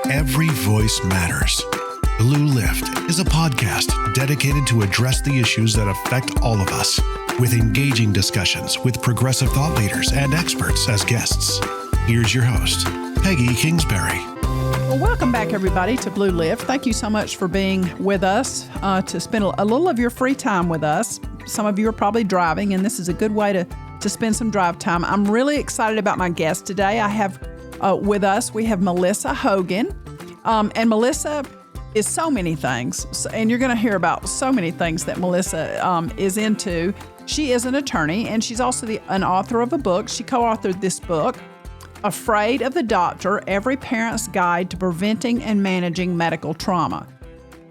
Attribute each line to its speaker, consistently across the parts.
Speaker 1: Every voice matters. Blue Lift is a podcast dedicated to address the issues that affect all of us, with engaging discussions with progressive thought leaders and experts as guests. Here's your host, Peggy Kingsbury.
Speaker 2: Well, welcome back, everybody, to Blue Lift. Thank you so much for being with us, to spend a little of your free time with us. Some of you are probably driving, and this is a good way to spend some drive time. I'm really excited about my guest today. I have with us, we have Melissa Hogan, and Melissa is so many things, and you're going to hear about so many things that Melissa is into. She is an attorney, and she's also an author of a book. She co-authored this book, Afraid of the Doctor, Every Parent's Guide to Preventing and Managing Medical Trauma.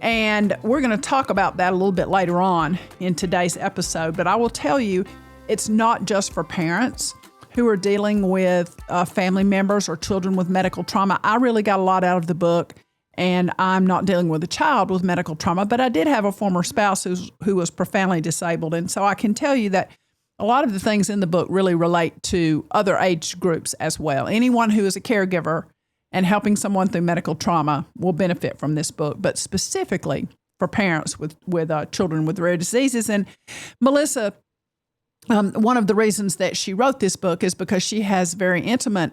Speaker 2: And we're going to talk about that a little bit later on in today's episode, but I will tell you, it's not just for parents who are dealing with family members or children with medical trauma. I really got a lot out of the book, and I'm not dealing with a child with medical trauma, but I did have a former spouse who was profoundly disabled. And so I can tell you that a lot of the things in the book really relate to other age groups as well. Anyone who is a caregiver and helping someone through medical trauma will benefit from this book, but specifically for parents with children with rare diseases. And Melissa, one of the reasons that she wrote this book is because she has very intimate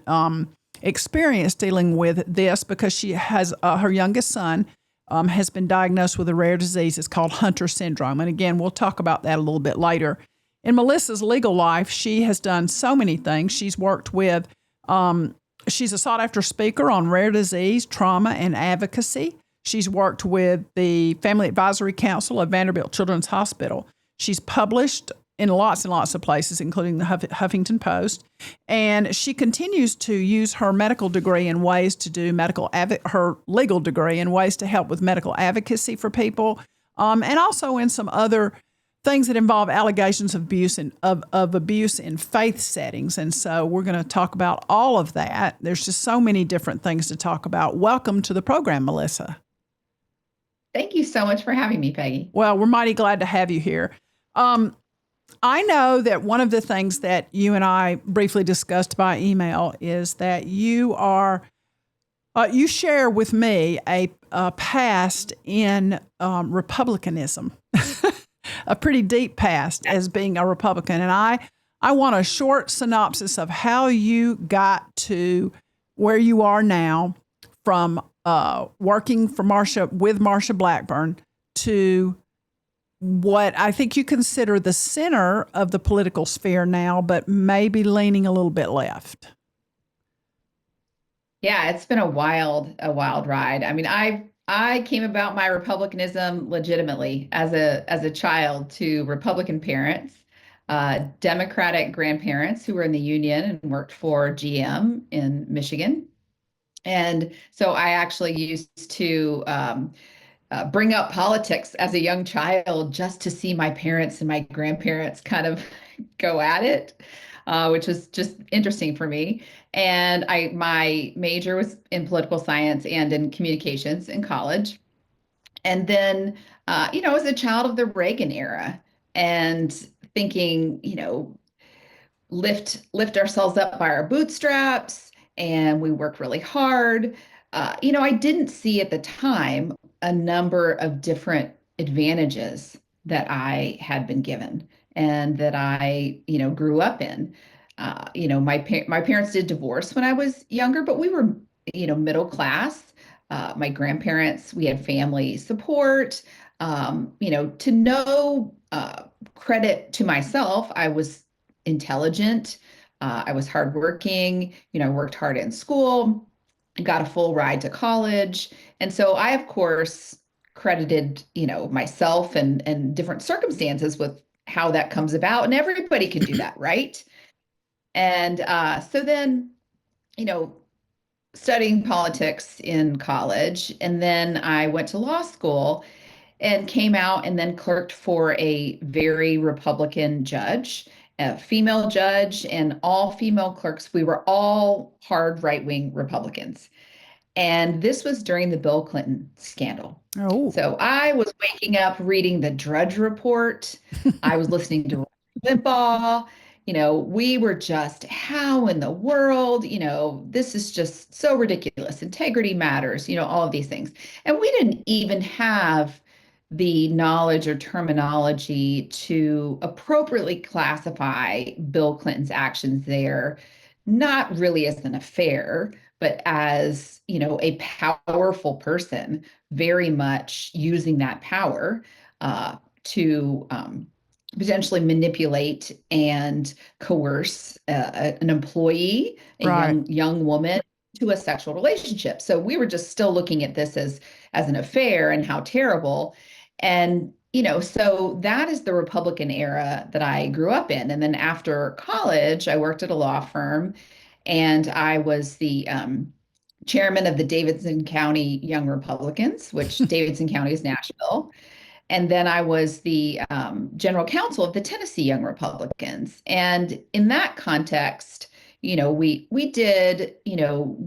Speaker 2: experience dealing with this, because she has her youngest son has been diagnosed with a rare disease. It's called Hunter syndrome. And again, we'll talk about that a little bit later. In Melissa's legal life, she has done so many things. She's worked with, she's a sought-after speaker on rare disease, trauma, and advocacy. She's worked with the Family Advisory Council of Vanderbilt Children's Hospital. She's published in lots and lots of places, including the Huffington Post. And she continues to use her medical degree in ways to do her legal degree in ways to help with medical advocacy for people, and also in some other things that involve allegations of abuse in faith settings. And so we're going to talk about all of that. There's just so many different things to talk about. Welcome to the program, Melissa.
Speaker 3: Thank you so much for having me, Peggy.
Speaker 2: Well, we're mighty glad to have you here. I know that one of the things that you and I briefly discussed by email is that you share with me a past in Republicanism, a pretty deep past as being a Republican. And I want a short synopsis of how you got to where you are now, from working for with Marsha Blackburn to what I think you consider the center of the political sphere now, but maybe leaning a little bit left.
Speaker 3: Yeah, it's been a wild ride. I mean, I came about my Republicanism legitimately as a child to Republican parents, Democratic grandparents who were in the union and worked for GM in Michigan. And so I actually used to bring up politics as a young child just to see my parents and my grandparents kind of go at it, which was just interesting for me. And my major was in political science and in communications in college. And then, as a child of the Reagan era and thinking, lift ourselves up by our bootstraps, and we work really hard. I didn't see at the time a number of different advantages that I had been given and that I, grew up in. My parents did divorce when I was younger, but we were, middle class. My grandparents, we had family support. To no credit to myself, I was intelligent. I was hardworking. I worked hard in school, got a full ride to college. And so I, of course, credited, myself and different circumstances with how that comes about. And everybody can do that, right? And so then, studying politics in college. And then I went to law school and came out and then clerked for a very Republican judge, a female judge, and all female clerks. We were all hard right-wing Republicans. And this was during the Bill Clinton scandal.
Speaker 2: Oh.
Speaker 3: So I was waking up reading the Drudge Report. I was listening to Limbaugh, we were just, how in the world, this is just so ridiculous. Integrity matters, all of these things. And we didn't even have the knowledge or terminology to appropriately classify Bill Clinton's actions there, not really as an affair, but as, a powerful person, very much using that power to potentially manipulate and coerce an employee, a
Speaker 2: Right.
Speaker 3: young woman, to a sexual relationship. So we were just still looking at this as an affair and how terrible. And so that is the Republican era that I grew up in. And then after college, I worked at a law firm, and I was the chairman of the Davidson County Young Republicans, which Davidson County is Nashville. And then I was the general counsel of the Tennessee Young Republicans. And in that context, we did,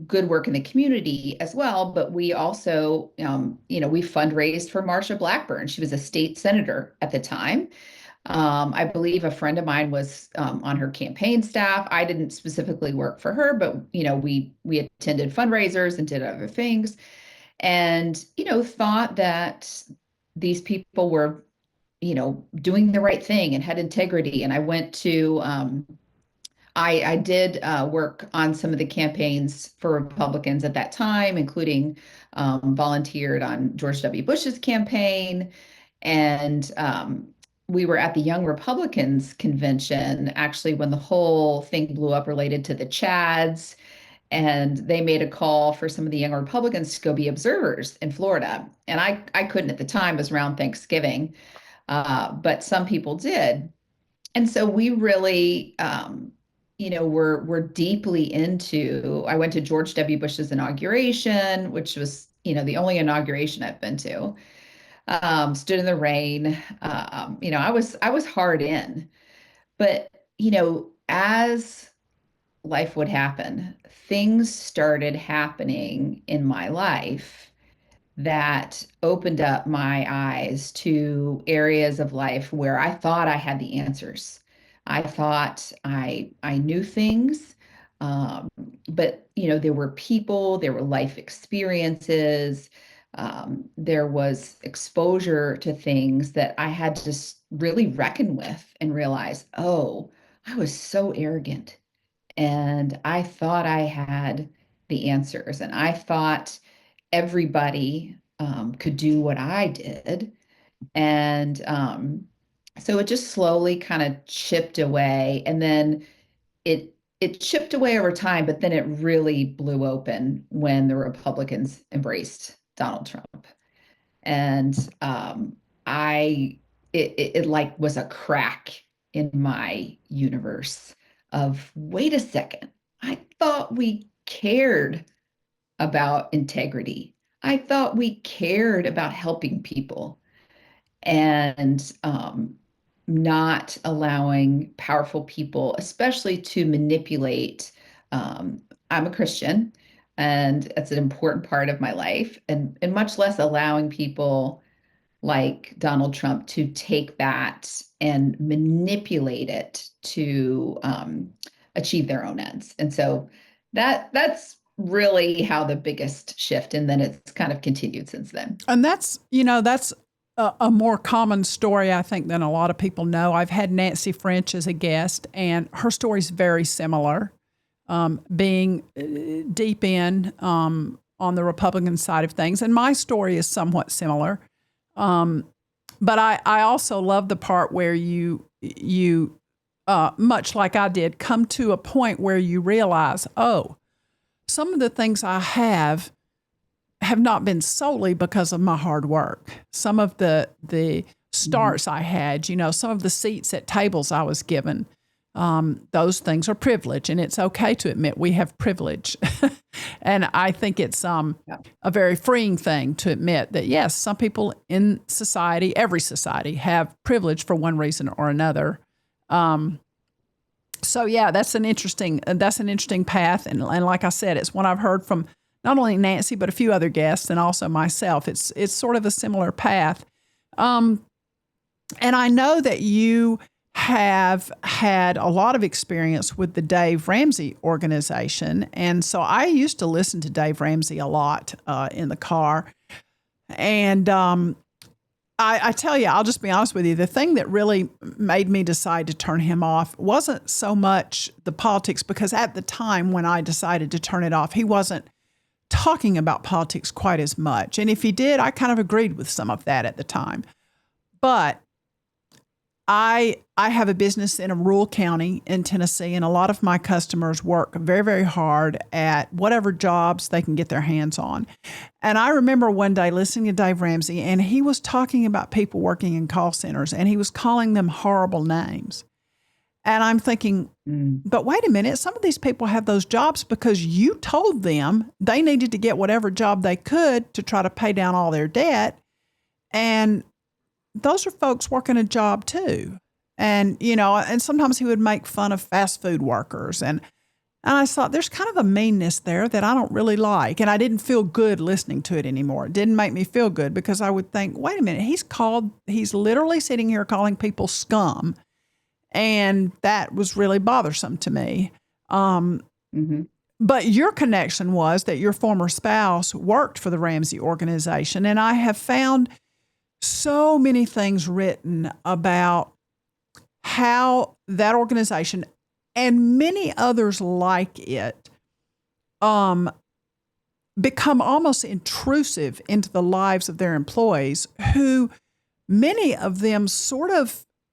Speaker 3: good work in the community as well, but we also, we fundraised for Marsha Blackburn. She was a state senator at the time. I believe a friend of mine was on her campaign staff. I didn't specifically work for her, but, we attended fundraisers and did other things, and, thought that these people were, doing the right thing and had integrity. And I went to, I did work on some of the campaigns for Republicans at that time, including volunteered on George W. Bush's campaign. And we were at the Young Republicans convention, actually, when the whole thing blew up related to the Chads. And they made a call for some of the Young Republicans to go be observers in Florida. And I couldn't at the time, it was around Thanksgiving, but some people did. And so we really, we're deeply into, I went to George W. Bush's inauguration, which was, the only inauguration I've been to. Stood in the rain. I was hard in, but, as life would happen, things started happening in my life that opened up my eyes to areas of life where I thought I had the answers. I thought I knew things, but there were people, there were life experiences, there was exposure to things that I had to just really reckon with and realize, oh, I was so arrogant. And I thought I had the answers, and I thought everybody could do what I did. And so it just slowly kind of chipped away. And then it chipped away over time, but then it really blew open when the Republicans embraced Donald Trump. And it like was a crack in my universe of, wait a second, I thought we cared about integrity. I thought we cared about helping people and not allowing powerful people, especially to manipulate. I'm a Christian, and it's an important part of my life, and much less allowing people like Donald Trump to take that and manipulate it to achieve their own ends. And so that's really how the biggest shift, and then it's kind of continued since then.
Speaker 2: And that's a more common story, I think, than a lot of people know. I've had Nancy French as a guest, and her story is very similar, being deep in on the Republican side of things. And my story is somewhat similar. But I also love the part where you much like I did, come to a point where you realize, oh, some of the things I have not been solely because of my hard work. Some of the starts I had, some of the seats at tables I was given, those things are privilege, and it's okay to admit we have privilege. And I think it's a very freeing thing to admit that, yes, some people in society, every society, have privilege for one reason or another. So yeah, that's an interesting path. And like I said, it's one I've heard from not only Nancy, but a few other guests and also myself. It's sort of a similar path. And I know that you have had a lot of experience with the Dave Ramsey organization. And so I used to listen to Dave Ramsey a lot in the car. And I tell you, I'll just be honest with you, the thing that really made me decide to turn him off wasn't so much the politics, because at the time when I decided to turn it off, he wasn't talking about politics quite as much. And if he did, I kind of agreed with some of that at the time. But I have a business in a rural county in Tennessee, and a lot of my customers work very, very hard at whatever jobs they can get their hands on. And I remember one day listening to Dave Ramsey, and he was talking about people working in call centers, and he was calling them horrible names. And I'm thinking, but wait a minute, some of these people have those jobs because you told them they needed to get whatever job they could to try to pay down all their debt. And those are folks working a job too. And, and sometimes he would make fun of fast food workers. And I thought there's kind of a meanness there that I don't really like. And I didn't feel good listening to it anymore. It didn't make me feel good because I would think, wait a minute, he's literally sitting here calling people scum. And that was really bothersome to me. But your connection was that your former spouse worked for the Ramsey organization. And I have found so many things written about how that organization and many others like it become almost intrusive into the lives of their employees, who many of them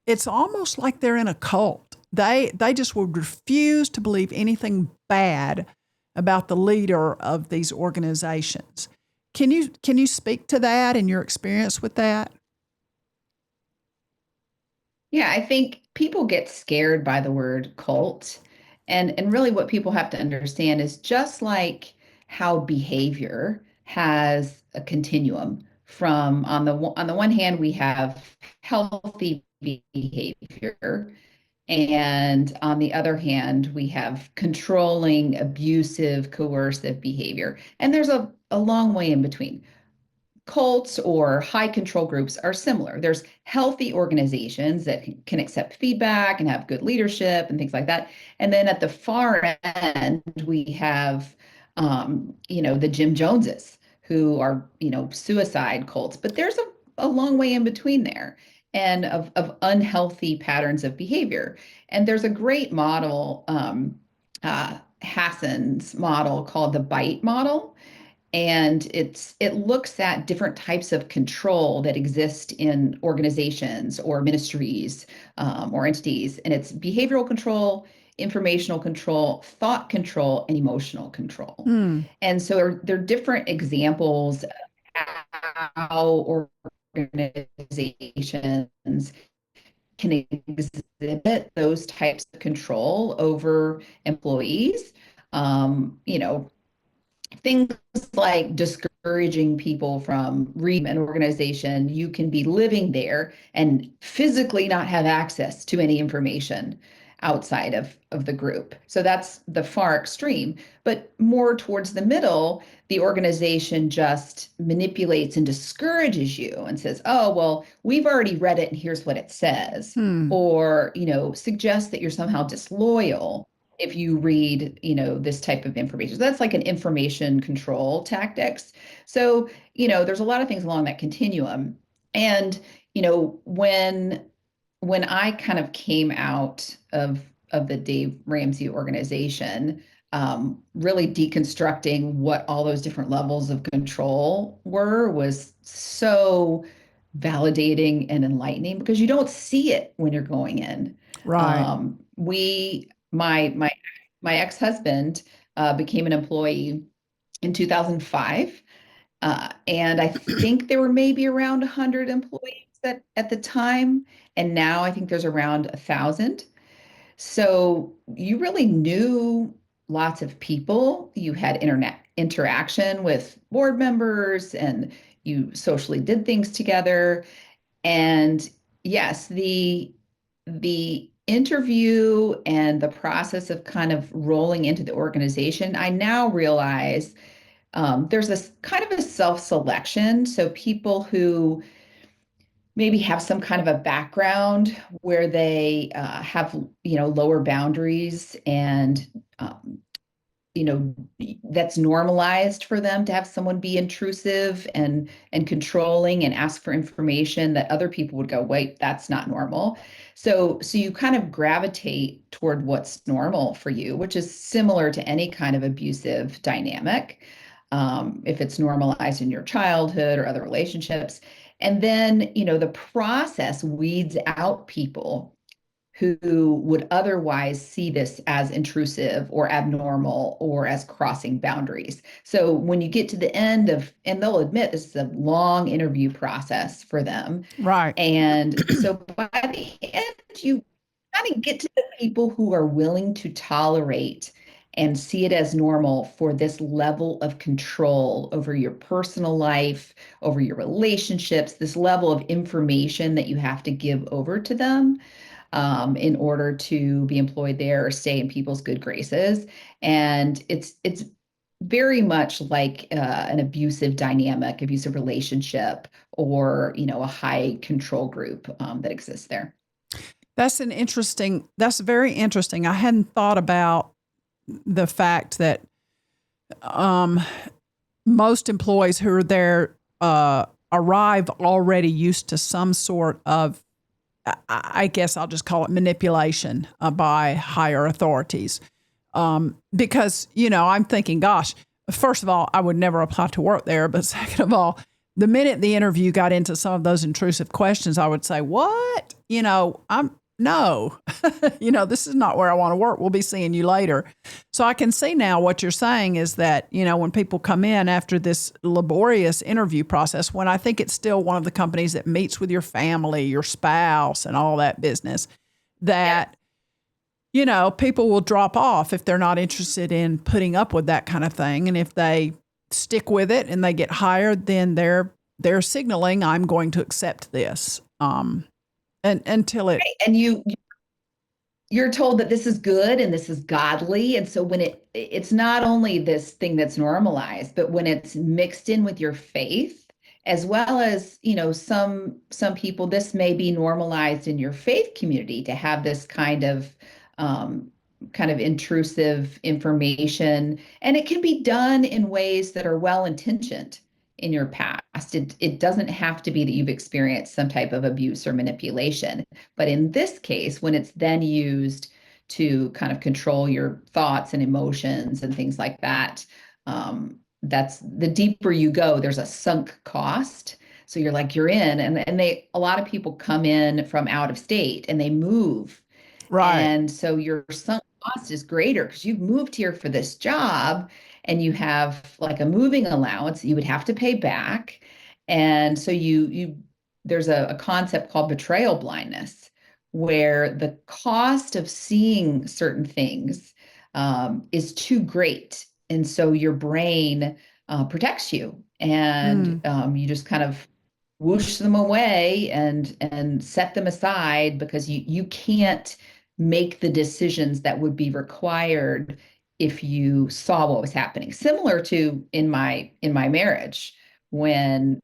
Speaker 2: it's almost like they're in a cult. They just would refuse to believe anything bad about the leader of these organizations. Can you speak to that and your experience with that?
Speaker 3: Yeah, I think people get scared by the word cult. And really what people have to understand is just like how behavior has a continuum from on the one hand, we have healthy behavior. And on the other hand, we have controlling, abusive, coercive behavior. And there's a long way in between. Cults or high control groups are similar. There's healthy organizations that can accept feedback and have good leadership and things like that. And then at the far end, we have, the Jim Joneses who are, suicide cults. But there's a long way in between there, and of unhealthy patterns of behavior. And there's a great model, Hassan's model, called the BITE model. And it looks at different types of control that exist in organizations or ministries or entities. And it's behavioral control, informational control, thought control, and emotional control. And so there are different examples of how organizations can exhibit those types of control over employees. Things like discouraging people from reading an organization. You can be living there and physically not have access to any information outside of the group. So that's the far extreme. But more towards the middle, the organization just manipulates and discourages you and says, oh, well, we've already read it and here's what it says. Or, suggests that you're somehow disloyal if you read, this type of information. So that's like an information control tactics. So, there's a lot of things along that continuum. And, when I kind of came out of the Dave Ramsey organization, really deconstructing what all those different levels of control was so validating and enlightening, because you don't see it when you're going in.
Speaker 2: Right.
Speaker 3: My ex-husband became an employee in 2005. And I think there were maybe around 100 employees at the time. And now I think there's around 1,000. So you really knew lots of people. You had internet interaction with board members, and you socially did things together. And yes, the interview and the process of kind of rolling into the organization, I now realize there's this kind of a self-selection. So people who maybe have some kind of a background where they have, lower boundaries and, that's normalized for them to have someone be intrusive and controlling and ask for information that other people would go, wait, that's not normal. So you kind of gravitate toward what's normal for you, which is similar to any kind of abusive dynamic. If it's normalized in your childhood or other relationships. And then, the process weeds out people who would otherwise see this as intrusive or abnormal or as crossing boundaries. So when you get to the end of, and they'll admit this is a long interview process for them.
Speaker 2: Right.
Speaker 3: And so by the end, you kind of get to the people who are willing to tolerate and see it as normal for this level of control over your personal life, over your relationships, this level of information that you have to give over to them in order to be employed there or stay in people's good graces. And it's very much like an abusive relationship, or a high control group that exists there.
Speaker 2: That's very interesting. I hadn't thought about the fact that most employees who are there arrive already used to some sort of, I guess I'll just call it manipulation by higher authorities. Because, I'm thinking, gosh, first of all, I would never apply to work there. But second of all, the minute the interview got into some of those intrusive questions, I would say, what? No, this is not where I want to work. We'll be seeing you later. So I can see now what you're saying is that, when people come in after this laborious interview process, when I think it's still one of the companies that meets with your family, your spouse, and all that business, that, people will drop off if they're not interested in putting up with that kind of thing. And if they stick with it and they get hired, then they're signaling, I'm going to accept this. And until it,
Speaker 3: and you're told that this is good and this is godly. And so when it's not only this thing that's normalized, but when it's mixed in with your faith, as well as, some people, this may be normalized in your faith community to have this kind of intrusive information. And it can be done in ways that are well-intentioned in your past. It doesn't have to be that you've experienced some type of abuse or manipulation. But in this case, when it's then used to kind of control your thoughts and emotions and things like that, that's the deeper you go, there's a sunk cost. So you're in, and a lot of people come in from out of state and they move.
Speaker 2: right.
Speaker 3: And so your sunk cost is greater because you've moved here for this job and you have like a moving allowance that you would have to pay back. And so there's a concept called betrayal blindness, where the cost of seeing certain things is too great. And so your brain protects you, and you just kind of whoosh them away and set them aside because you can't make the decisions that would be required if you saw what was happening. Similar to in my marriage, when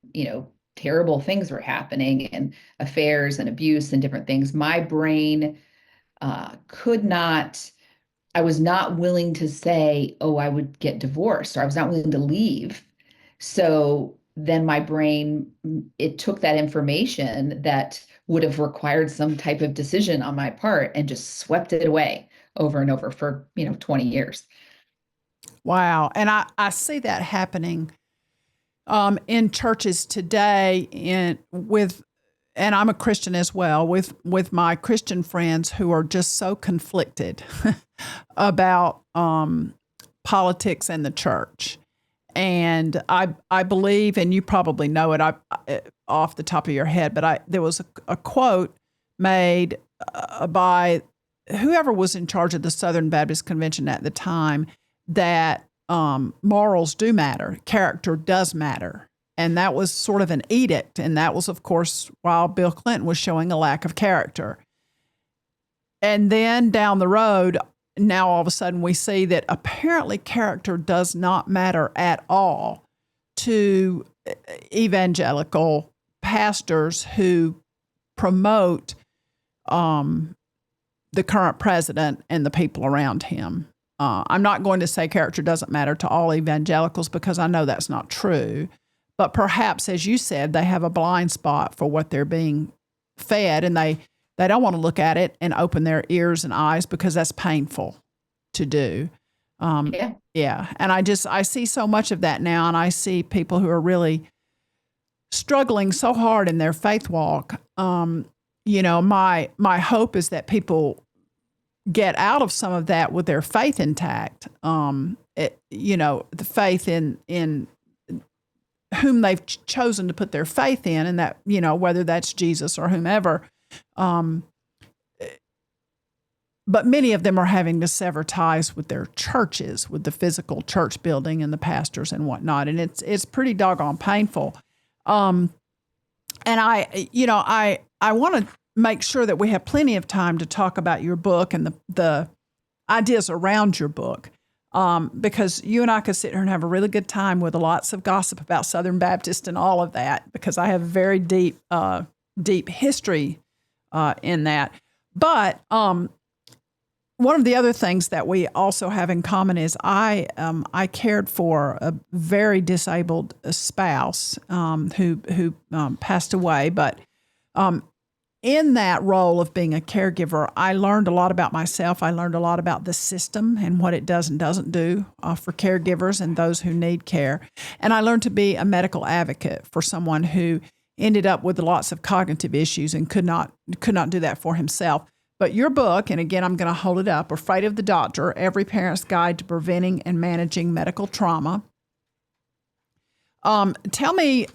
Speaker 3: terrible things were happening and affairs and abuse and different things, my brain could not. I was not willing to say, oh, I would get divorced, or I was not willing to leave. So then my brain, it took that information that would have required some type of decision on my part and just swept it away over and over for, 20 years.
Speaker 2: Wow. And I see that happening in churches today and I'm a Christian as well, with my Christian friends who are just so conflicted about politics and the church. And I believe, and you probably know it off the top of your head, but there was a quote made by whoever was in charge of the Southern Baptist Convention at the time, that morals do matter, character does matter. And that was sort of an edict. And that was, of course, while Bill Clinton was showing a lack of character. And then down the road, now all of a sudden we see that apparently character does not matter at all to evangelical pastors who promote the current president and the people around him. I'm not going to say character doesn't matter to all evangelicals because I know that's not true. But perhaps, as you said, they have a blind spot for what they're being fed, and they don't want to look at it and open their ears and eyes because that's painful to do. Yeah. And I see so much of that now, and I see people who are really struggling so hard in their faith walk. My hope is that people get out of some of that with their faith intact. The faith in whom they've chosen to put their faith in, and that, whether that's Jesus or whomever. But many of them are having to sever ties with their churches, with the physical church building and the pastors and whatnot. And it's pretty doggone painful. And I want to make sure that we have plenty of time to talk about your book and the ideas around your book. Because you and I could sit here and have a really good time with lots of gossip about Southern Baptist and all of that, because I have very deep history in that. But one of the other things that we also have in common is I cared for a very disabled spouse who passed away. But in that role of being a caregiver, I learned a lot about myself. I learned a lot about the system and what it does and doesn't do for caregivers and those who need care. And I learned to be a medical advocate for someone who ended up with lots of cognitive issues and could not do that for himself. But your book, and again, I'm going to hold it up, Afraid of the Doctor, Every Parent's Guide to Preventing and Managing Medical Trauma. Tell me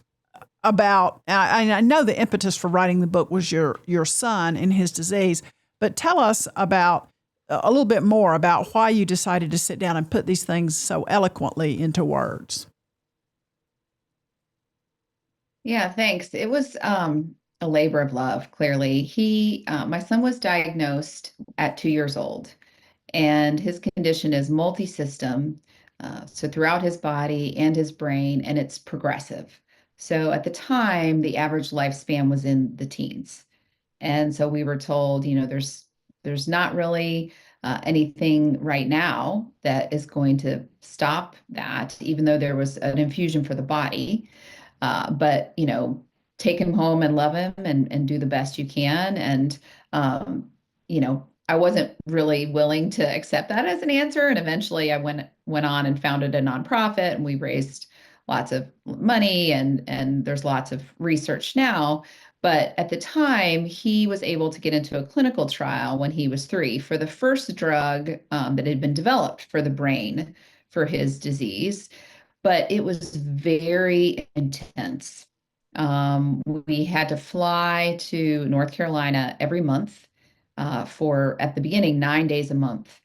Speaker 2: about, I know the impetus for writing the book was your son and his disease, but tell us about a little bit more about why you decided to sit down and put these things so eloquently into words.
Speaker 3: Yeah, thanks. It was a labor of love, clearly. My son was diagnosed at 2 years old, and his condition is multi-system, so throughout his body and his brain, and it's progressive. So at the time, the average lifespan was in the teens. And so we were told, there's not really anything right now that is going to stop that, even though there was an infusion for the body. But take him home and love him and do the best you can. And, I wasn't really willing to accept that as an answer. And eventually I went on and founded a nonprofit, and we raised lots of money, and there's lots of research now. But at the time, he was able to get into a clinical trial when he was 3 for the first drug that had been developed for the brain for his disease. But it was very intense. We had to fly to North Carolina every month for, at the beginning, 9 days a month.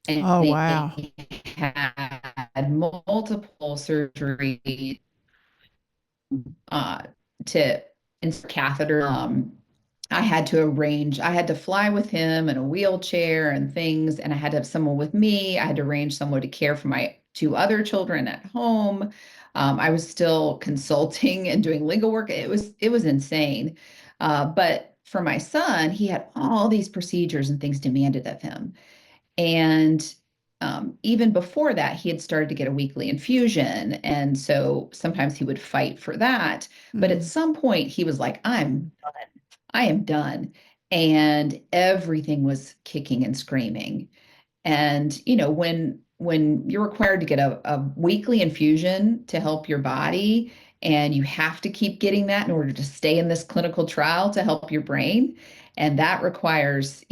Speaker 3: And
Speaker 2: Oh, wow.
Speaker 3: they had multiple surgeries to insert catheter. I had to fly with him in a wheelchair and things, and I had to have someone with me. I had to arrange someone to care for my 2 other children at home. I was still consulting and doing legal work. It was insane. But for my son, he had all these procedures and things demanded of him. And even before that, he had started to get a weekly infusion. And so sometimes he would fight for that. But at some point, he was like, I'm done. I am done. And everything was kicking and screaming. And, when you're required to get a weekly infusion to help your body, and you have to keep getting that in order to stay in this clinical trial to help your brain, and that requires,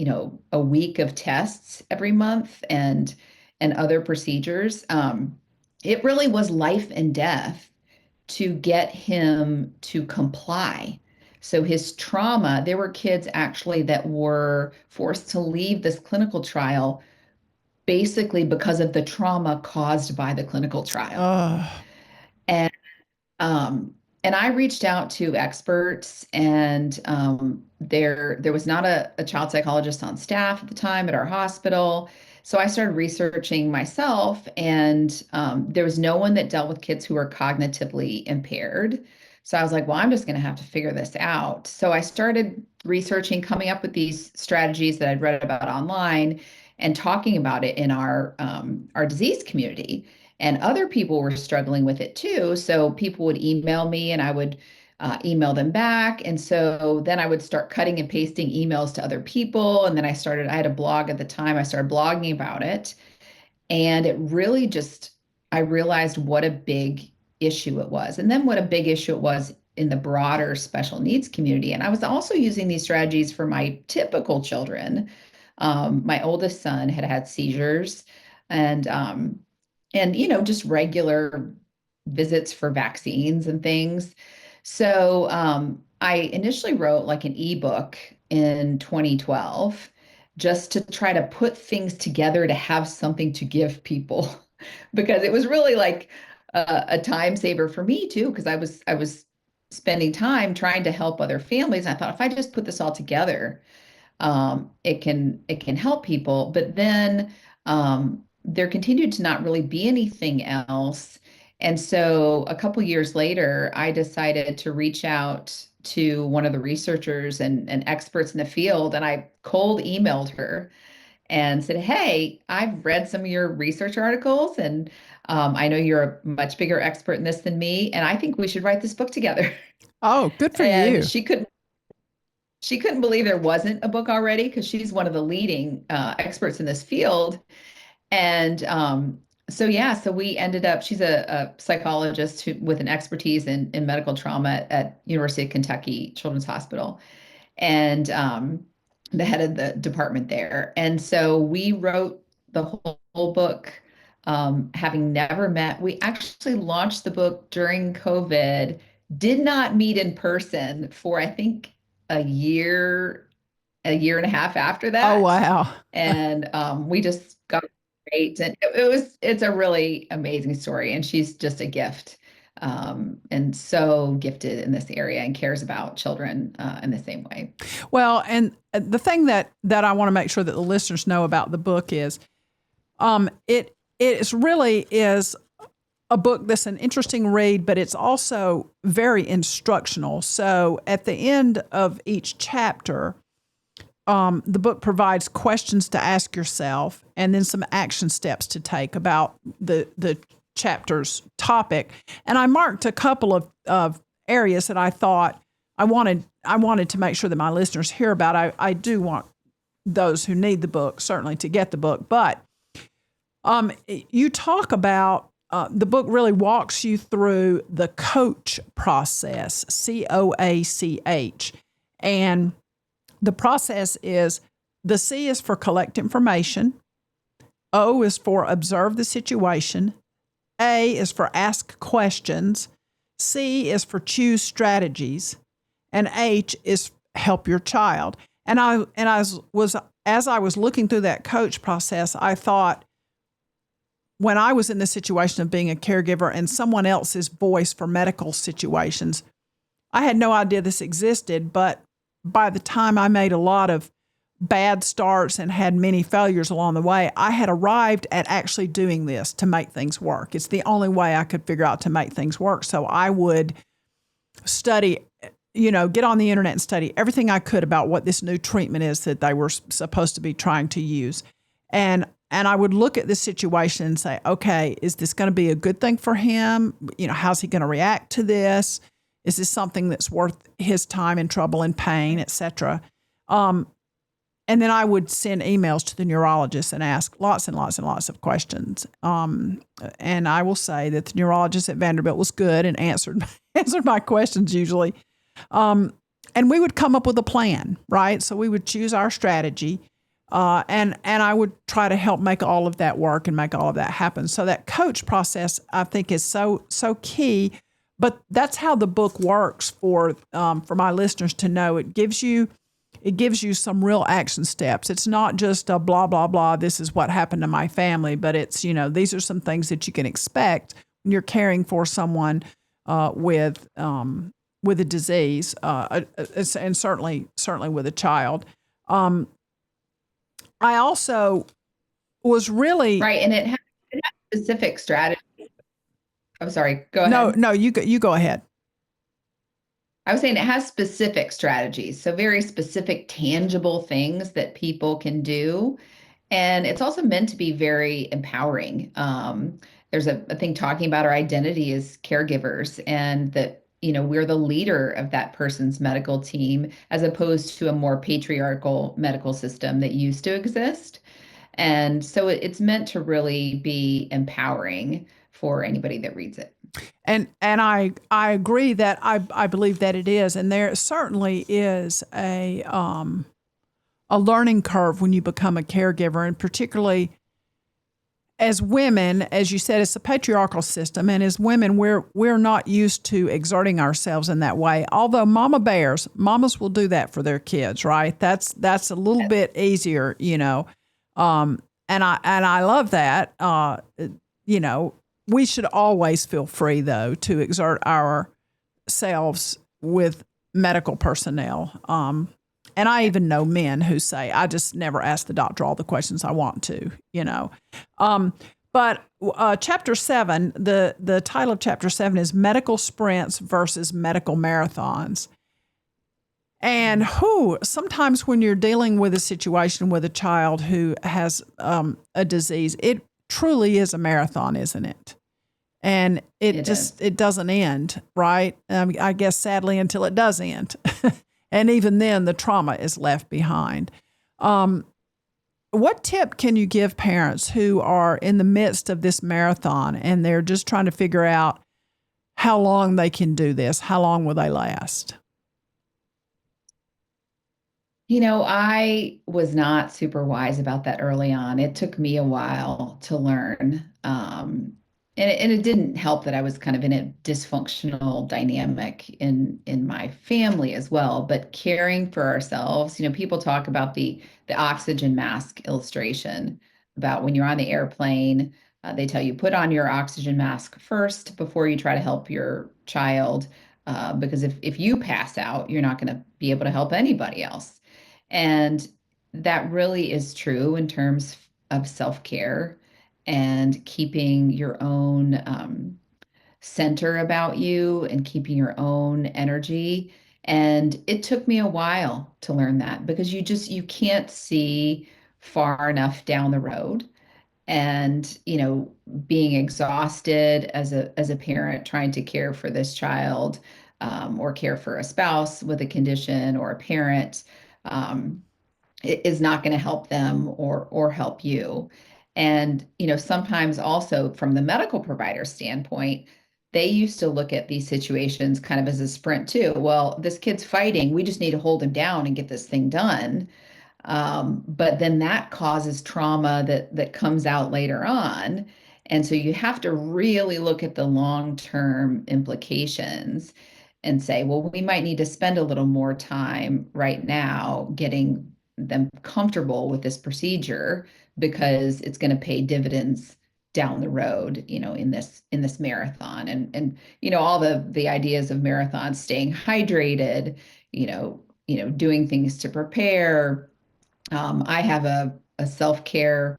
Speaker 3: a week of tests every month and other procedures. It really was life and death to get him to comply. So his trauma, there were kids actually that were forced to leave this clinical trial basically because of the trauma caused by the clinical trial. And and I reached out to experts, and there was not a child psychologist on staff at the time at our hospital. So I started researching myself, and there was no one that dealt with kids who were cognitively impaired. So I was like, well, I'm just going to have to figure this out. So I started researching, coming up with these strategies that I'd read about online and talking about it in our disease community. And other people were struggling with it too. So people would email me and I would email them back. And so then I would start cutting and pasting emails to other people. And then I had a blog at the time. I started blogging about it. And it really just, I realized what a big issue it was. And then what a big issue it was in the broader special needs community. And I was also using these strategies for my typical children. My oldest son had had seizures and, just regular visits for vaccines and things. So I initially wrote like an ebook in 2012 just to try to put things together to have something to give people because it was really like a time saver for me too because I was spending time trying to help other families. And I thought if I just put this all together, it can help people. But then there continued to not really be anything else. And so a couple years later, I decided to reach out to one of the researchers and experts in the field, and I cold emailed her and said, "Hey, I've read some of your research articles, and I know you're a much bigger expert in this than me, and I think we should write this book together."
Speaker 2: Oh, good for
Speaker 3: And
Speaker 2: you.
Speaker 3: she couldn't believe there wasn't a book already because she's one of the leading experts in this field. And so yeah, so we ended up. She's a psychologist with an expertise in medical trauma at University of Kentucky Children's Hospital, and the head of the department there. And so we wrote the whole book, having never met. We actually launched the book during COVID. Did not meet in person for I think a year and a half after
Speaker 2: Oh,
Speaker 3: that.
Speaker 2: wow.
Speaker 3: And we just got great. And it's a really amazing story. And she's just a gift, and so gifted in this area and cares about children in the same way.
Speaker 2: Well, and the thing that I want to make sure that the listeners know about the book is it really is a book that's an interesting read, but it's also very instructional. So at the end of each chapter, the book provides questions to ask yourself and then some action steps to take about the chapter's topic. And I marked a couple of areas that I thought I wanted to make sure that my listeners hear about. I do want those who need the book certainly to get the book, but you talk about the book really walks you through the COACH process, COACH, and the process is the C is for collect information, O is for observe the situation, A is for ask questions, C is for choose strategies, and H is help your child. And as I was looking through that COACH process, I thought when I was in the situation of being a caregiver and someone else's voice for medical situations, I had no idea this existed, but by the time I made a lot of bad starts and had many failures along the way, I had arrived at actually doing this to make things work. It's the only way I could figure out to make things work. So I would study, get on the internet and study everything I could about what this new treatment is that they were supposed to be trying to use. And I would look at this situation and say, okay, is this going to be a good thing for him? How's he going to react to this? Is this something that's worth his time and trouble and pain, et cetera? And then I would send emails to the neurologist and ask lots and lots and lots of questions. And I will say that the neurologist at Vanderbilt was good and answered my questions usually. And we would come up with a plan, right? So we would choose our strategy. And I would try to help make all of that work and make all of that happen. So that COACH process, I think, is so key. But that's how the book works for my listeners to know. It gives you some real action steps. It's not just a blah blah blah. This is what happened to my family, but it's these are some things that you can expect when you're caring for someone with a disease, and certainly with a child. I also was really
Speaker 3: Right. And it has specific strategy. I'm sorry, go ahead.
Speaker 2: No, you go ahead.
Speaker 3: I was saying it has specific strategies, so very specific, tangible things that people can do. And it's also meant to be very empowering. There's a thing talking about our identity as caregivers and that, we're the leader of that person's medical team as opposed to a more patriarchal medical system that used to exist. And so it's meant to really be empowering for anybody that reads it.
Speaker 2: And I agree that I believe that it is, and there certainly is a learning curve when you become a caregiver, and particularly as women, as you said, it's a patriarchal system, and as women, we're not used to exerting ourselves in that way. Although mamas will do that for their kids, right? That's a little bit easier, and I love that. We should always feel free, though, to exert ourselves with medical personnel. And I even know men who say, I just never ask the doctor all the questions I want to, But Chapter 7, the title of Chapter 7 is Medical Sprints versus Medical Marathons. And sometimes when you're dealing with a situation with a child who has a disease, it truly is a marathon, isn't it? And it doesn't end, right? I guess sadly until it does end. And even then the trauma is left behind. What tip can you give parents who are in the midst of this marathon and they're just trying to figure out how long they can do this? How long will they last?
Speaker 3: I was not super wise about that early on. It took me a while to learn. And it didn't help that I was kind of in a dysfunctional dynamic in my family as well. But caring for ourselves, people talk about the oxygen mask illustration about when you're on the airplane, they tell you put on your oxygen mask first before you try to help your child, because if you pass out, you're not going to be able to help anybody else. And that really is true in terms of self-care and keeping your own center about you and keeping your own energy. And it took me a while to learn that because you can't see far enough down the road. And, being exhausted as a parent trying to care for this child, or care for a spouse with a condition or a parent, um, is not going to help them or help you. And, sometimes also from the medical provider standpoint, they used to look at these situations kind of as a sprint too. Well, this kid's fighting. We just need to hold him down and get this thing done. But then that causes trauma that comes out later on. And so you have to really look at the long-term implications and say, well, we might need to spend a little more time right now getting them comfortable with this procedure because it's going to pay dividends down the road, in this marathon. And all the ideas of marathons, staying hydrated, doing things to prepare. I have a self-care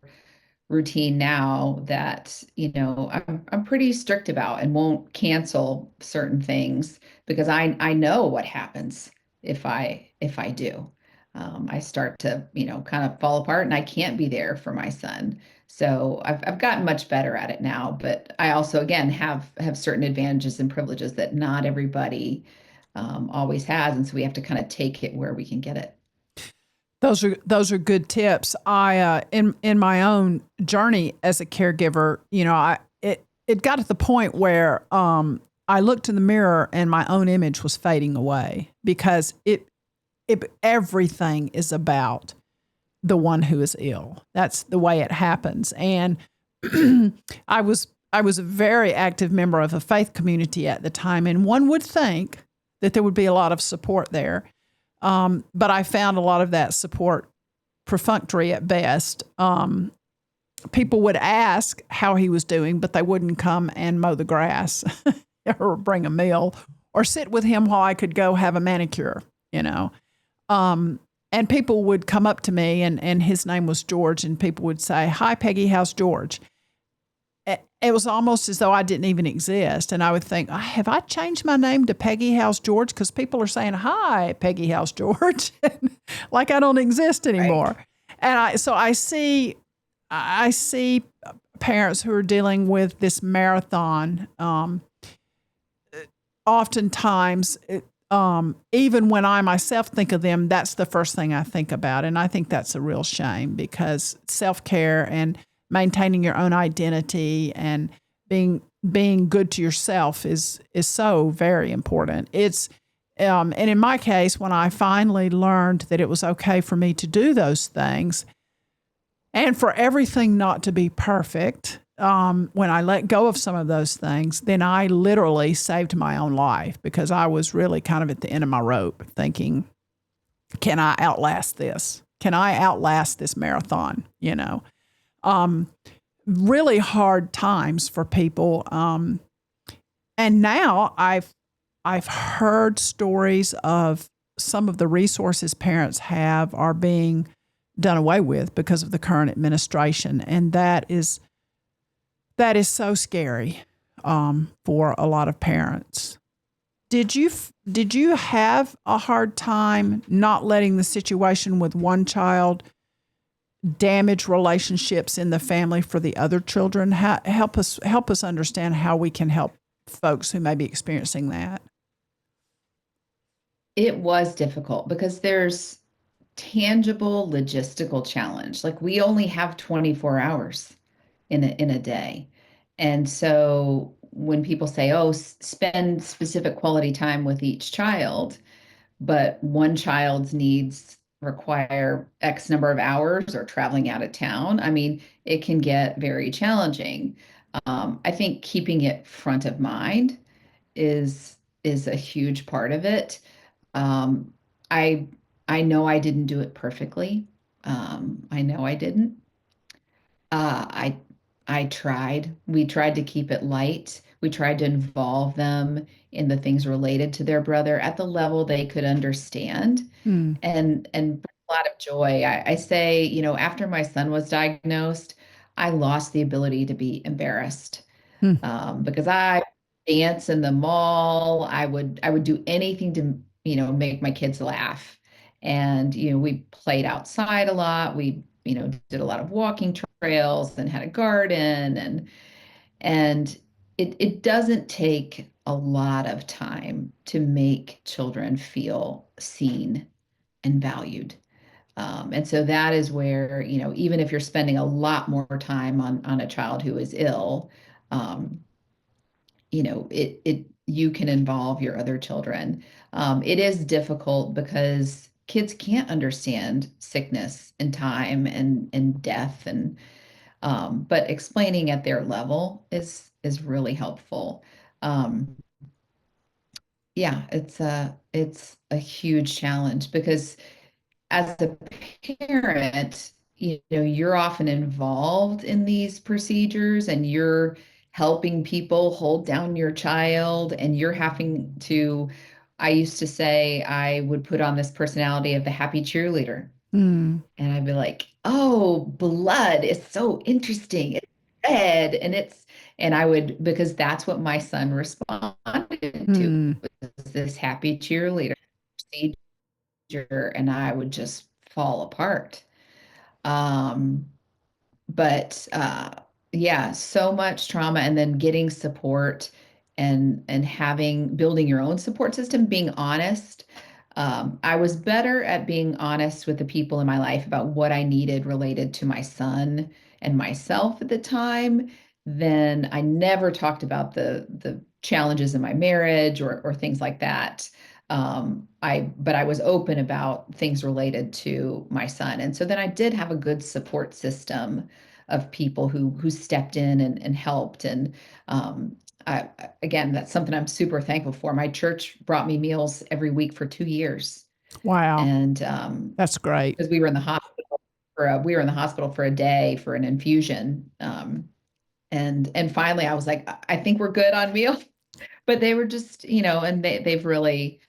Speaker 3: routine now that, I'm pretty strict about and won't cancel certain things because I know what happens if I do. I start to, kind of fall apart and I can't be there for my son. So I've gotten much better at it now, but I also, again, have certain advantages and privileges that not everybody always has. And so we have to kind of take it where we can get it.
Speaker 2: Those are good tips. I in my own journey as a caregiver, it got to the point where I looked in the mirror and my own image was fading away because everything is about the one who is ill. That's the way it happens. And I was a very active member of a faith community at the time, and one would think that there would be a lot of support there. But I found a lot of that support perfunctory at best. People would ask how he was doing, but they wouldn't come and mow the grass or bring a meal or sit with him while I could go have a manicure, And people would come up to me, and his name was George, and people would say, "Hi, Peggy, how's George?" it was almost as though I didn't even exist. And I would think, have I changed my name to Peggy House George? Because people are saying, hi, Peggy House George, like I don't exist anymore.
Speaker 3: Right.
Speaker 2: And I see parents who are dealing with this marathon. Oftentimes, even when I myself think of them, that's the first thing I think about. And I think that's a real shame, because self-care and maintaining your own identity and being good to yourself is so very important. And in my case, when I finally learned that it was okay for me to do those things and for everything not to be perfect, when I let go of some of those things, then I literally saved my own life, because I was really kind of at the end of my rope thinking, can I outlast this? Can I outlast this marathon? Really hard times for people. And now I've heard stories of some of the resources parents have are being done away with because of the current administration. And that is so scary for a lot of parents. Did you have a hard time not letting the situation with one child damage relationships in the family for the other children? Help us understand how we can help folks who may be experiencing that.
Speaker 3: It was difficult because there's tangible logistical challenge. Like we only have 24 hours in a day. And so when people say, "Oh, spend specific quality time with each child," but one child's needs require X number of hours or traveling out of town, I mean, it can get very challenging. I think keeping it front of mind is a huge part of it. Um, I I know I didn't do it perfectly. I know I didn't. Uh, I I tried. We tried to keep it light. We tried to involve them in the things related to their brother at the level they could understand
Speaker 2: Hmm.
Speaker 3: and bring a lot of joy. I say, after my son was diagnosed, I lost the ability to be embarrassed
Speaker 2: Hmm.
Speaker 3: because I dance in the mall. I would do anything to make my kids laugh, and we played outside a lot. We did a lot of walking trails and had a garden, and it doesn't take a lot of time to make children feel seen and valued. And so that is where, even if you're spending a lot more time on a child who is ill, um, it you can involve your other children. It is difficult because kids can't understand sickness and time and death, and but explaining at their level is really helpful. Um, yeah, it's a huge challenge because as a parent, you're often involved in these procedures and you're helping people hold down your child and you're having to, I used to say I would put on this personality of the happy cheerleader.
Speaker 2: Hmm.
Speaker 3: And I'd be like, oh, blood is so interesting. It's red and I would, because that's what my son responded to,
Speaker 2: Hmm.
Speaker 3: was this happy cheerleader procedure, and I would just fall apart. Um, but yeah, so much trauma and then getting support and having building your own support system, being honest. I was better at being honest with the people in my life about what I needed related to my son and myself at the time. Then I never talked about the challenges in my marriage or things like that. But I was open about things related to my son. And so then I did have a good support system of people who stepped in and helped. And um, again, that's something I'm super thankful for. My church brought me meals every week for 2 years,
Speaker 2: Wow.
Speaker 3: and
Speaker 2: That's great.
Speaker 3: because we were in the hospital for a day for an infusion, and finally I was like, I think we're good on meals. But they were just, and they've really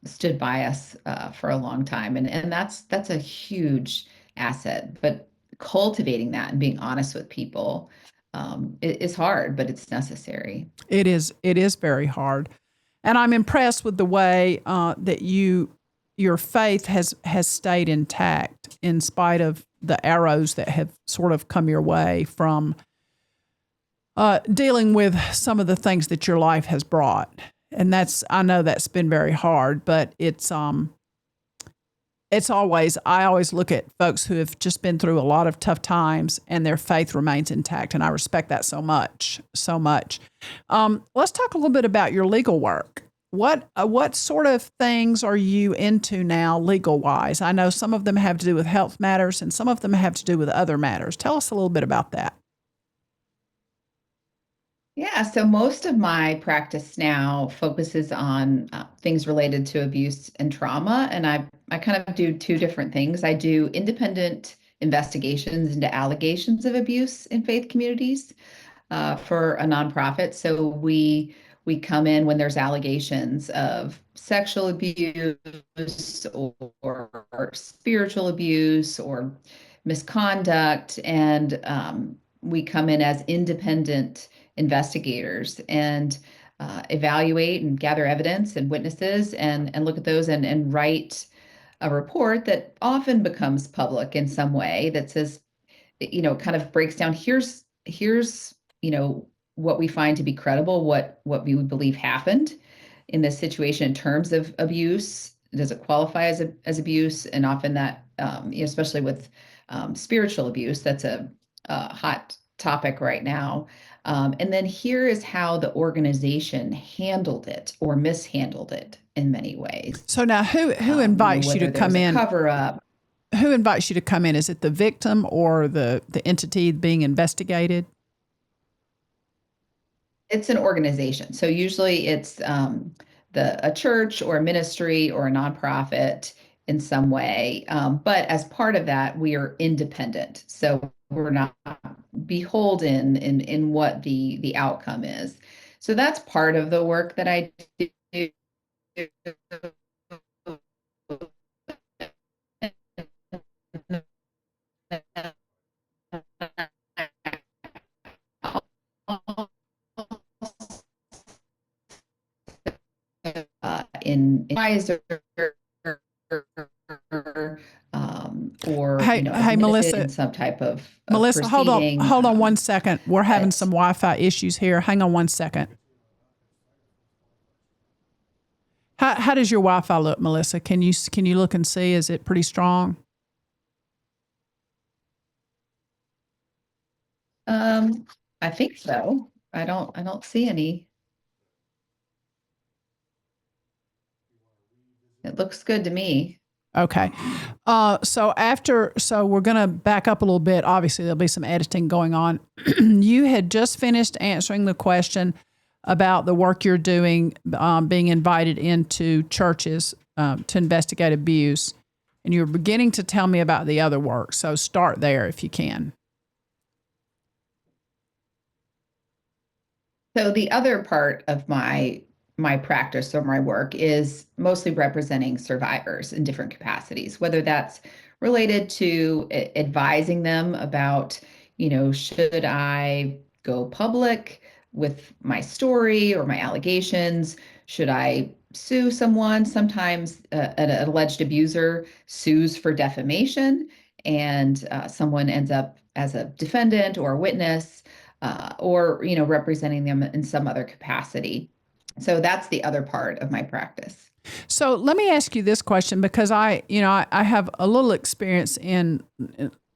Speaker 3: stood by us for a long time, and that's a huge asset. But cultivating that and being honest with people is hard, but it's necessary.
Speaker 2: It is. It is very hard, and I'm impressed with the way that your faith has stayed intact in spite of the arrows that have sort of come your way from dealing with some of the things that your life has brought. And I know that's been very hard, but I always look at folks who have just been through a lot of tough times and their faith remains intact. And I respect that so much, so much. Let's talk a little bit about your legal work. What sort of things are you into now, legal wise? I know some of them have to do with health matters and some of them have to do with other matters. Tell us a little bit about that.
Speaker 3: Yeah, so most of my practice now focuses on things related to abuse and trauma, and I kind of do two different things. I do independent investigations into allegations of abuse in faith communities for a nonprofit. So we come in when there's allegations of sexual abuse or spiritual abuse or misconduct, and we come in as independent investigators and evaluate and gather evidence and witnesses and look at those and write a report that often becomes public in some way that says, kind of breaks down, here's what we find to be credible, what we would believe happened in this situation in terms of abuse. Does it qualify as abuse? And often that, especially with spiritual abuse, that's a hot topic right now. And then here is how the organization handled it or mishandled it in many ways.
Speaker 2: So now who invites you to come in?
Speaker 3: Cover up.
Speaker 2: Who invites you to come in? Is it the victim or the entity being investigated?
Speaker 3: It's an organization. So usually it's a church or a ministry or a nonprofit in some way. But as part of that, we are independent. So we're not beholden in what the outcome is. So that's part of the work that I do. In advisor or
Speaker 2: hey Melissa,
Speaker 3: in some type of
Speaker 2: Melissa,
Speaker 3: proceeding.
Speaker 2: hold on 1 second. We're having some Wi-Fi issues here. Hang on 1 second. How does your Wi-Fi look, Melissa? Can you look and see? Is it pretty strong?
Speaker 3: I think so. I don't see any. It looks good to me.
Speaker 2: Okay. So we're going to back up a little bit. Obviously, there'll be some editing going on. You had just finished answering the question about the work you're doing, being invited into churches to investigate abuse. And you're beginning to tell me about the other work. So start there if you can.
Speaker 3: So the other part of my practice or my work is mostly representing survivors in different capacities, whether that's related to advising them about, should I go public with my story or my allegations? Should I sue someone? Sometimes an alleged abuser sues for defamation and someone ends up as a defendant or a witness. Or representing them in some other capacity. So that's the other part of my practice.
Speaker 2: So let me ask you this question, because I have a little experience in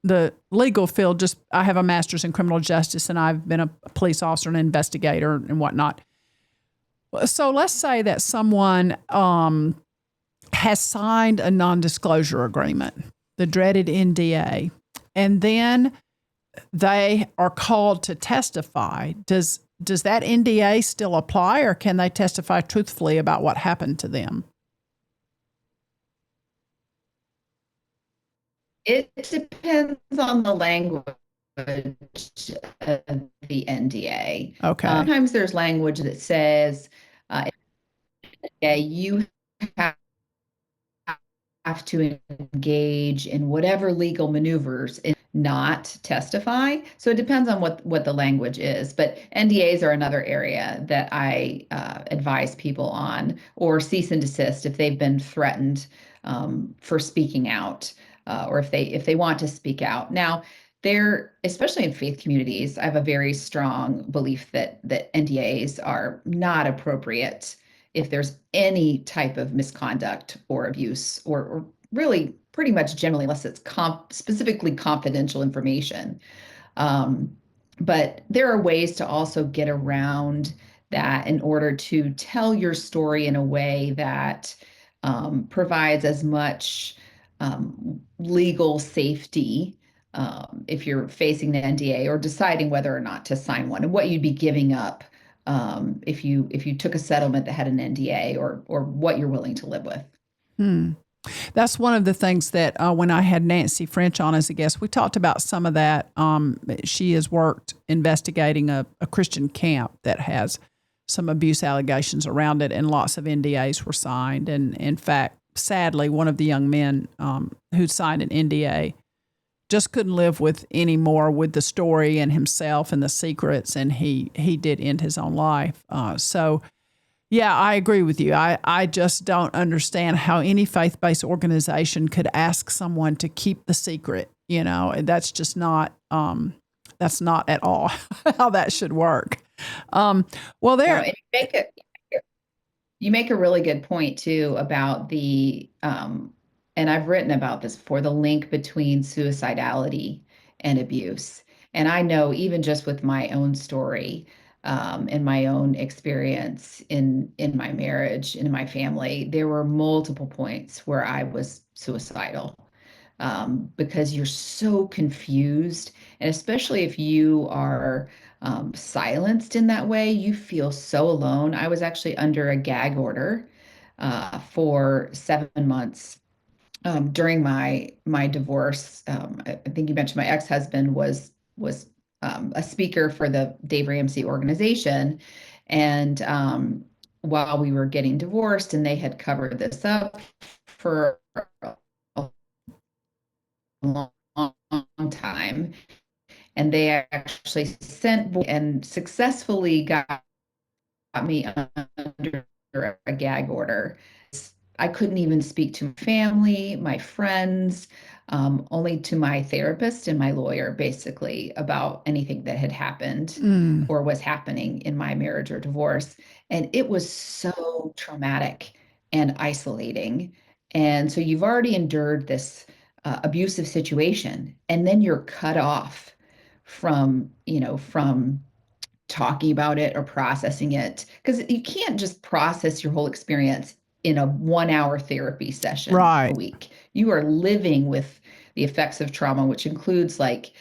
Speaker 2: the legal field. I have a master's in criminal justice, and I've been a police officer and an investigator and whatnot. So let's say that someone has signed a non-disclosure agreement, the dreaded NDA, and then they are called to testify. Does that NDA still apply, or can they testify truthfully about what happened to them?
Speaker 3: It depends on the language of the NDA.
Speaker 2: Okay.
Speaker 3: Sometimes there's language that says, you have to engage in whatever legal maneuvers not testify. So it depends on what the language is. But NDAs are another area that I advise people on, or cease and desist if they've been threatened for speaking out, or if they want to speak out. Now, there, especially in faith communities, I have a very strong belief that NDAs are not appropriate if there's any type of misconduct or abuse, or really pretty much generally, unless it's specifically confidential information. Um, but there are ways to also get around that in order to tell your story in a way that provides as much legal safety if you're facing an NDA or deciding whether or not to sign one, and what you'd be giving up if you took a settlement that had an NDA, or what you're willing to live with.
Speaker 2: Hmm. That's one of the things that when I had Nancy French on as a guest, we talked about some of that. She has worked investigating a Christian camp that has some abuse allegations around it, and lots of NDAs were signed. And in fact, sadly, one of the young men who signed an NDA just couldn't live with any more with the story and himself and the secrets, and he did end his own life. So yeah, I agree with you. I just don't understand how any faith-based organization could ask someone to keep the secret. That's just not that's not at all how that should work. Well, there.
Speaker 3: And you make a really good point too about and I've written about this before, the link between suicidality and abuse. And I know, even just with my own story, and my own experience in my marriage, in my family, there were multiple points where I was suicidal, because you're so confused. And especially if you are silenced in that way, you feel so alone. I was actually under a gag order for 7 months during my divorce. I think you mentioned my ex-husband was a speaker for the Dave Ramsey organization, and while we were getting divorced, and they had covered this up for a long time, and they actually sent and successfully got me under a gag order. I couldn't even speak to my family, my friends, only to my therapist and my lawyer, basically, about anything that had happened
Speaker 2: Mm,
Speaker 3: or was happening in my marriage or divorce. And it was so traumatic and isolating. And so you've already endured this abusive situation, and then you're cut off from talking about it or processing it, because you can't just process your whole experience in a 1 hour therapy session a
Speaker 2: right.
Speaker 3: week. You are living with the effects of trauma, which includes like,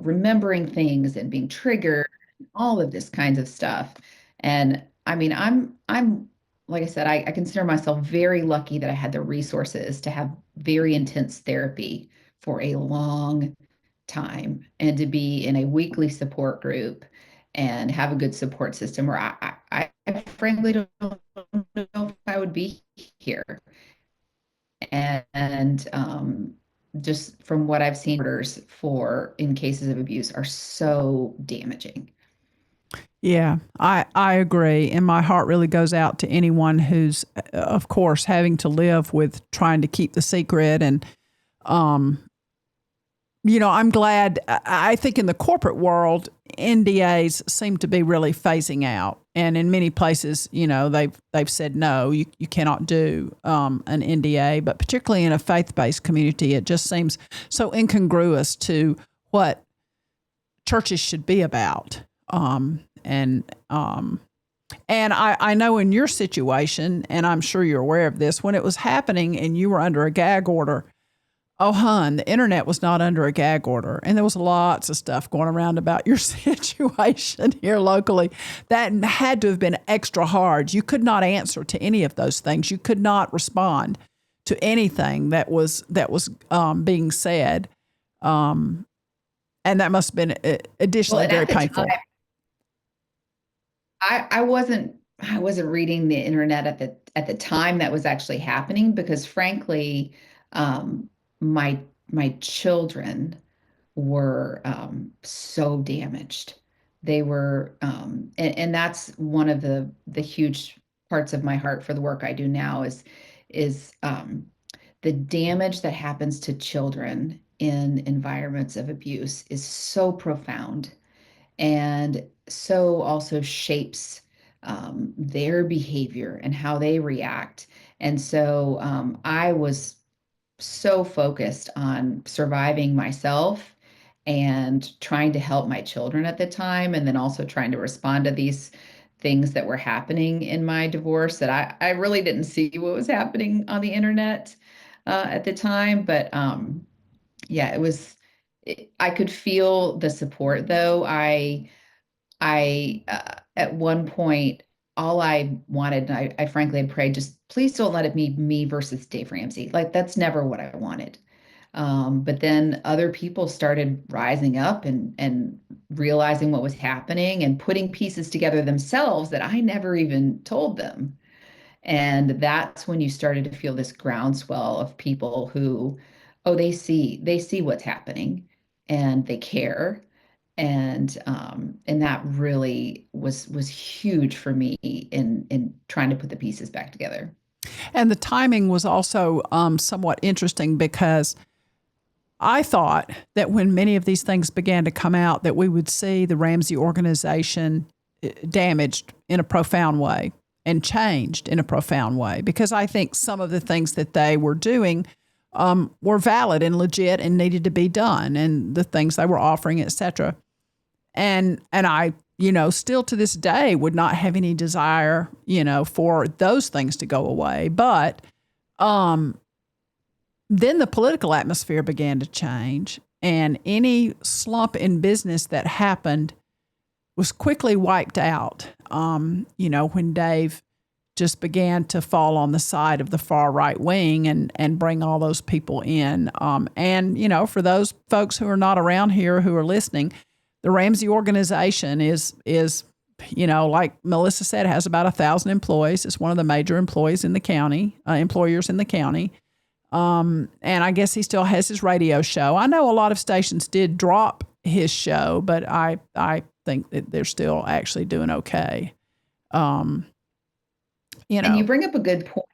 Speaker 3: remembering things and being triggered, all of this kinds of stuff. And I mean, I'm like I said, I consider myself very lucky that I had the resources to have very intense therapy for a long time, and to be in a weekly support group and have a good support system, where I frankly don't know if I would be here. And just from what I've seen, orders for in cases of abuse are so damaging.
Speaker 2: Yeah, I agree. And my heart really goes out to anyone who's, of course, having to live with trying to keep the secret. And, I'm glad. I think in the corporate world, NDAs seem to be really phasing out. And in many places, they've said, no, you cannot do an NDA. But particularly in a faith-based community, it just seems so incongruous to what churches should be about. And I know in your situation, and I'm sure you're aware of this, when it was happening and you were under a gag order, oh, hon, the internet was not under a gag order. And there was lots of stuff going around about your situation here locally that had to have been extra hard. You could not answer to any of those things. You could not respond to anything that was being said. And that must have been additionally very painful.
Speaker 3: I wasn't reading the internet at the time that was actually happening, because frankly, my my children were so damaged. They were, and that's one of the huge parts of my heart for the work I do now is the damage that happens to children in environments of abuse is so profound and so also shapes their behavior and how they react. And so I was so focused on surviving myself and trying to help my children at the time, and then also trying to respond to these things that were happening in my divorce that I really didn't see what was happening on the internet at the time. But yeah, I could feel the support though. I at one point, all I wanted, and I frankly had prayed, just please don't let it be me versus Dave Ramsey. Like that's never what I wanted. But then other people started rising up and realizing what was happening and putting pieces together themselves that I never even told them. And that's when you started to feel this groundswell of people who, oh, they see what's happening and they care. And that really was huge for me in trying to put the pieces back together.
Speaker 2: And the timing was also somewhat interesting because I thought that when many of these things began to come out, that we would see the Ramsey organization damaged in a profound way and changed in a profound way, because I think some of the things that they were doing were valid and legit and needed to be done, and the things they were offering, et cetera. And I, still to this day would not have any desire, for those things to go away. But then the political atmosphere began to change, and any slump in business that happened was quickly wiped out. When Dave just began to fall on the side of the far right wing and bring all those people in. And for those folks who are not around here who are listening, the Ramsey organization is like Melissa said, has about 1,000 employees. It's one of the major employers in the county. And I guess he still has his radio show. I know a lot of stations did drop his show, but I think that they're still actually doing okay.
Speaker 3: And you bring up a good point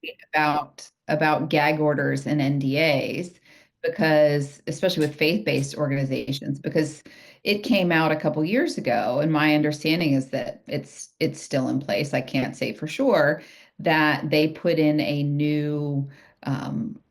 Speaker 3: about gag orders and NDAs, because especially with faith-based organizations, because it came out a couple years ago, and my understanding is that it's still in place. I can't say for sure that they put in a new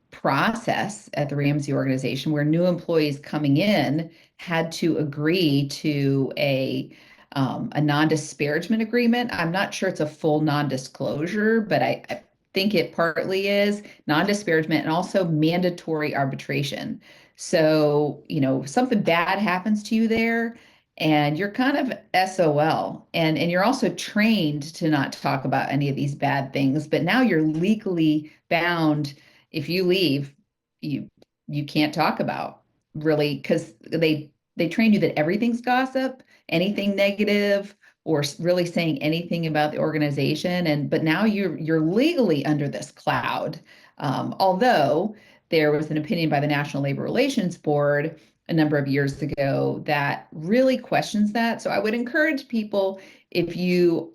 Speaker 3: process at the Ramsey organization where new employees coming in had to agree to a non-disparagement agreement. I'm not sure it's a full non-disclosure, but I think it partly is non-disparagement and also mandatory arbitration. So, something bad happens to you there and you're kind of SOL, and you're also trained to not talk about any of these bad things, but now you're legally bound. If you leave, you can't talk about, really, because they train you that everything's gossip, anything negative, or really saying anything about the organization. But now you're legally under this cloud. Although there was an opinion by the National Labor Relations Board a number of years ago that really questions that. So I would encourage people, if you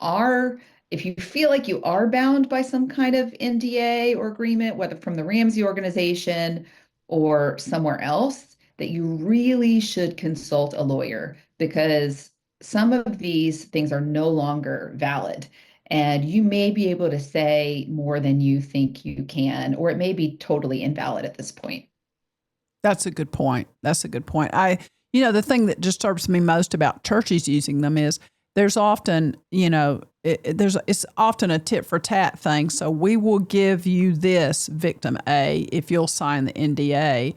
Speaker 3: feel like you are bound by some kind of NDA or agreement, whether from the Ramsey organization or somewhere else, that you really should consult a lawyer, because some of these things are no longer valid. And you may be able to say more than you think you can, or it may be totally invalid at this point.
Speaker 2: That's a good point. The thing that disturbs me most about churches using them is there's often, it's often a tit for tat thing. So we will give you this, victim A, if you'll sign the NDA.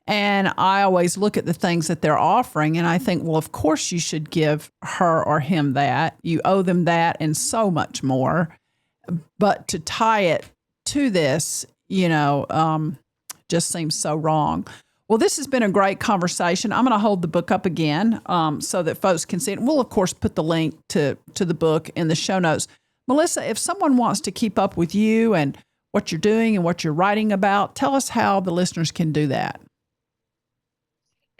Speaker 2: And I always look at the things that they're offering and I think, well, of course you should give her or him that. You owe them that and so much more. But to tie it to this, just seems so wrong. Well, this has been a great conversation. I'm going to hold the book up again so that folks can see it. And we'll, of course, put the link to the book in the show notes. Melissa, if someone wants to keep up with you and what you're doing and what you're writing about, tell us how the listeners can do that.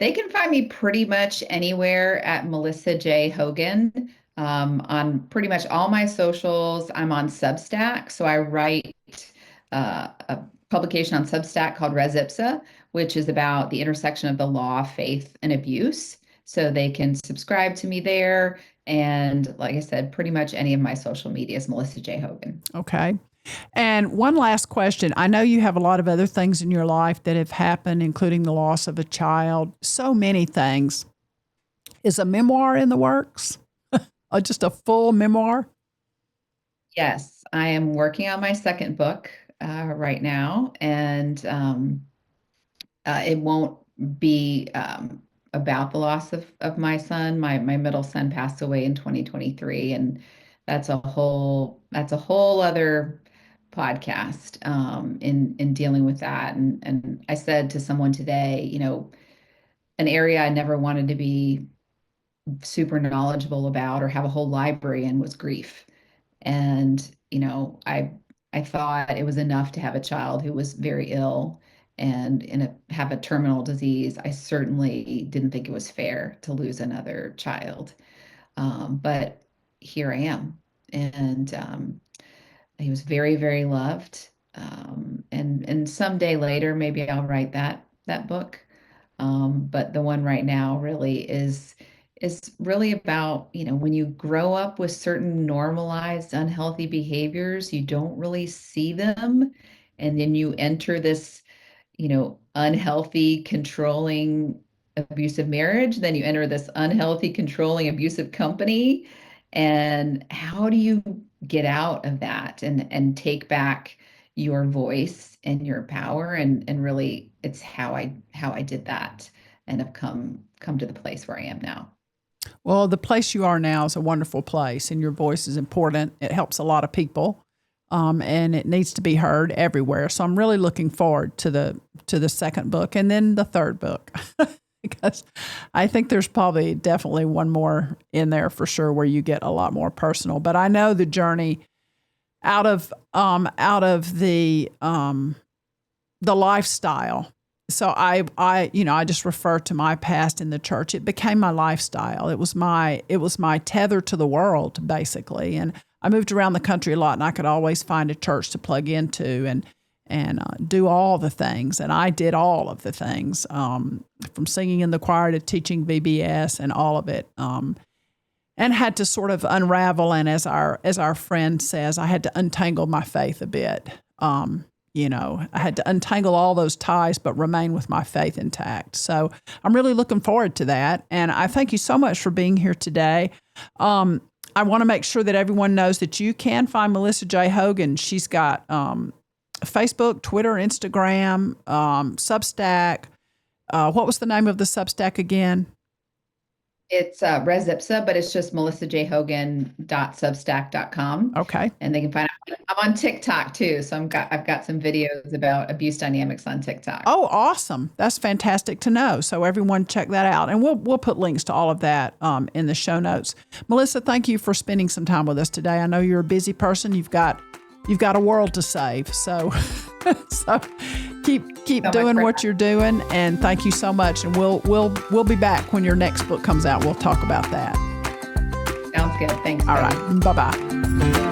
Speaker 3: They can find me pretty much anywhere at Melissa J. Hogan, on pretty much all my socials. I'm on Substack, so I write a publication on Substack called Res Ipsa, which is about the intersection of the law, faith, and abuse. So they can subscribe to me there. And like I said, pretty much any of my social media is Melissa J. Hogan.
Speaker 2: Okay. And one last question. I know you have a lot of other things in your life that have happened, including the loss of a child, so many things. Is a memoir in the works? Or just a full memoir?
Speaker 3: Yes, I am working on my second book right now, and it won't be about the loss of my son. My middle son passed away in 2023, and that's a whole other podcast in dealing with that. And I said to someone today, an area I never wanted to be super knowledgeable about or have a whole library in was grief. And, I thought it was enough to have a child who was very ill and have a terminal disease. I certainly didn't think it was fair to lose another child. But here I am. And he was very, very loved. And someday later, maybe I'll write that book. But the one right now really is really about, when you grow up with certain normalized unhealthy behaviors, you don't really see them. And then you enter this, unhealthy, controlling, abusive marriage. Then you enter this unhealthy, controlling, abusive company. And how do you get out of that and take back your voice and your power? And really, it's how I did that and have come to the place where I am now.
Speaker 2: Well, the place you are now is a wonderful place, and your voice is important. It helps a lot of people, and it needs to be heard everywhere. So I'm really looking forward to the second book and then the third book, because I think there's probably definitely one more in there for sure where you get a lot more personal. But I know the journey out of the lifestyle. So I just refer to my past in the church. It became my lifestyle. It was my tether to the world, basically. And I moved around the country a lot, and I could always find a church to plug into and do all the things. And I did all of the things, from singing in the choir to teaching VBS and all of it. And had to sort of unravel. And as our friend says, I had to untangle my faith a bit. I had to untangle all those ties, but remain with my faith intact. So I'm really looking forward to that. And I thank you so much for being here today. I want to make sure that everyone knows that you can find Melissa J. Hogan. She's got Facebook, Twitter, Instagram, Substack. What was the name of the Substack again?
Speaker 3: It's Res Ipsa, but it's just melissajhogan.substack.com.
Speaker 2: Okay.
Speaker 3: And they can find out. I'm on TikTok too. So I've got some videos about abuse dynamics on TikTok.
Speaker 2: Oh, awesome. That's fantastic to know. So everyone check that out. And we'll put links to all of that in the show notes. Melissa, thank you for spending some time with us today. I know you're a busy person. You've got a world to save. So keep doing what you're doing, and thank you so much. And we'll be back when your next book comes out. We'll talk about that.
Speaker 3: Sounds good. Thanks.
Speaker 2: All right. Bye-bye.